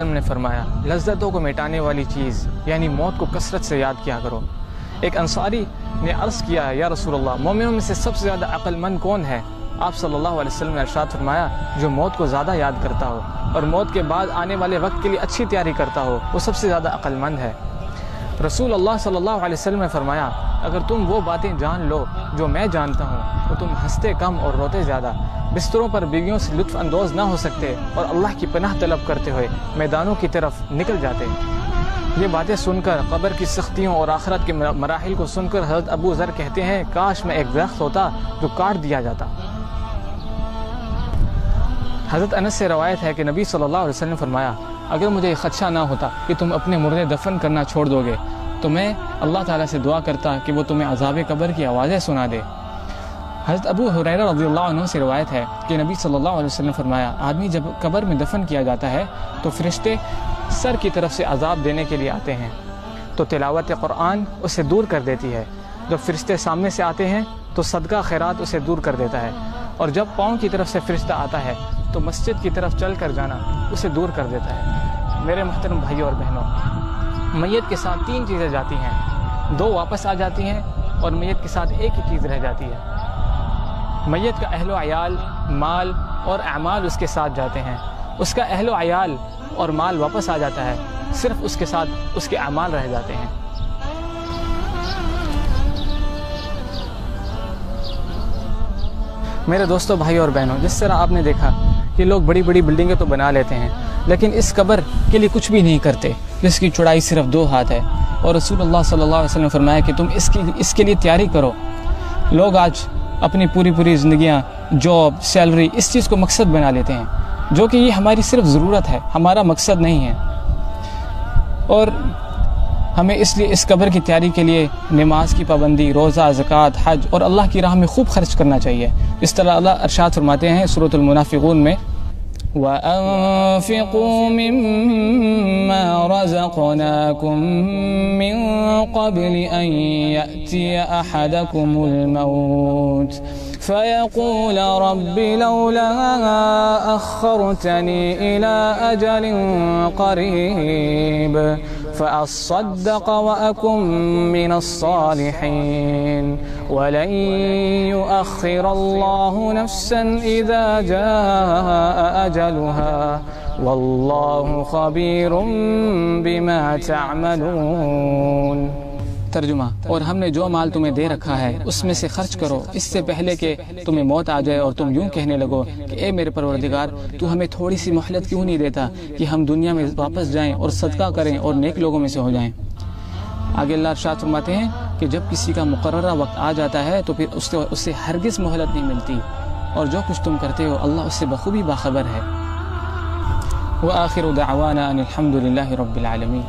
نے فرمایا لذتوں کو مٹانے والی چیز یعنی موت کو کثرت سے یاد کیا کرو۔ ایک انصاری نے عرض کیا یا رسول اللہ مومنوں میں سے سب سے زیادہ عقل مند کون ہے؟ آپ صلی اللہ علیہ وسلم نے ارشاد فرمایا جو موت کو زیادہ یاد کرتا ہو اور موت کے بعد آنے والے وقت کے لیے اچھی تیاری کرتا ہو وہ سب سے زیادہ عقل مند ہے۔ رسول اللہ صلی اللہ علیہ وسلم نے فرمایا اگر تم وہ باتیں جان لو جو میں جانتا ہوں تو تم ہنستے کم اور روتے زیادہ، بستروں پر بیویوں سے لطف اندوز نہ ہو سکتے اور اللہ کی پناہ طلب کرتے ہوئے میدانوں کی طرف نکل جاتے۔ یہ باتیں سن کر قبر کی سختیوں اور آخرت کے مراحل کو سن کر حضرت ابو ذر کہتے ہیں کاش میں ایک درخت ہوتا جو کاٹ دیا جاتا۔ حضرت انس سے روایت ہے کہ نبی صلی اللہ علیہ وسلم نے فرمایا اگر مجھے خدشہ نہ ہوتا کہ تم اپنے مردے دفن کرنا چھوڑ دو گے تو میں اللہ تعالیٰ سے دعا کرتا کہ وہ تمہیں عذاب قبر کی آوازیں سنا دے۔ حضرت ابو ہریرہ رضی اللہ عنہ سے روایت ہے کہ نبی صلی اللہ علیہ وسلم نے فرمایا آدمی جب قبر میں دفن کیا جاتا ہے تو فرشتے سر کی طرف سے عذاب دینے کے لیے آتے ہیں تو تلاوت قرآن اسے دور کر دیتی ہے، جب فرشتے سامنے سے آتے ہیں تو صدقہ خیرات اسے دور کر دیتا ہے، اور جب پاؤں کی طرف سے فرشتہ آتا ہے تو مسجد کی طرف چل کر جانا اسے دور کر دیتا ہے۔ میرے محترم بھائیوں اور بہنوں، میت کے ساتھ 3 چیزیں جاتی ہیں، 2 واپس آ جاتی ہیں اور میت کے ساتھ ایک ہی چیز رہ جاتی ہے۔ میت کا اہل و عیال، مال اور اعمال اس کے ساتھ جاتے ہیں، اس کا اہل و عیال اور مال واپس آ جاتا ہے، صرف اس کے ساتھ اس کے اعمال رہ جاتے ہیں۔ میرے دوستوں بھائیوں اور بہنوں، جس طرح آپ نے دیکھا کہ لوگ بڑی بڑی بلڈنگیں تو بنا لیتے ہیں لیکن اس قبر کے لیے کچھ بھی نہیں کرتے جس کی چوڑائی صرف 2 ہاتھ ہے، اور رسول اللہ صلی اللہ علیہ وسلم نے فرمایا کہ تم اس کے لیے تیاری کرو۔ لوگ آج اپنی پوری زندگیاں جاب، سیلری اس چیز کو مقصد بنا لیتے ہیں جو کہ یہ ہماری صرف ضرورت ہے، ہمارا مقصد نہیں ہے، اور ہمیں اس لیے اس قبر کی تیاری کے لیے نماز کی پابندی، روزہ، زکوٰۃ، حج اور اللہ کی راہ میں خوب خرچ کرنا چاہیے۔ اس طرح اللہ ارشاد فرماتے ہیں سورۃ المنافقون میں وَأَنفِقُوا مِمَّا رَزَقْنَاكُم مِّن قَبْلِ أَن يَأْتِيَ أَحَدَكُمُ الْمَوْتُ فَيَقُولَ رَبِّ لَوْلَا أَخَّرْتَنِي إِلَىٰ أَجَلٍ قَرِيبٍ فَأَصَّدَّقَ وَأَكُن مِّنَ الصَّالِحِينَ وَلَن يُؤَخِّرَ اللَّهُ نَفْسًا إِذَا جَاءَ أَجَلُهَا وَاللَّهُ خَبِيرٌ بِمَا تَعْمَلُونَ۔ ترجمہ، اور ہم نے جو مال تمہیں دے رکھا ہے اس میں سے خرچ کرو اس سے پہلے کہ تمہیں موت آ جائے اور تم یوں کہنے لگو کہ اے میرے پروردگار تو ہمیں تھوڑی سی مہلت کیوں نہیں دیتا کہ ہم دنیا میں واپس جائیں اور صدقہ کریں اور نیک لوگوں میں سے ہو جائیں۔ آگے اللہ ارشاد فرماتے ہیں کہ جب کسی کا مقررہ وقت آ جاتا ہے تو پھر اس سے ہرگز مہلت نہیں ملتی، اور جو کچھ تم کرتے ہو اللہ اس سے بخوبی باخبر ہے۔ وآخر دعوانا ان الحمد للہ رب العالمین۔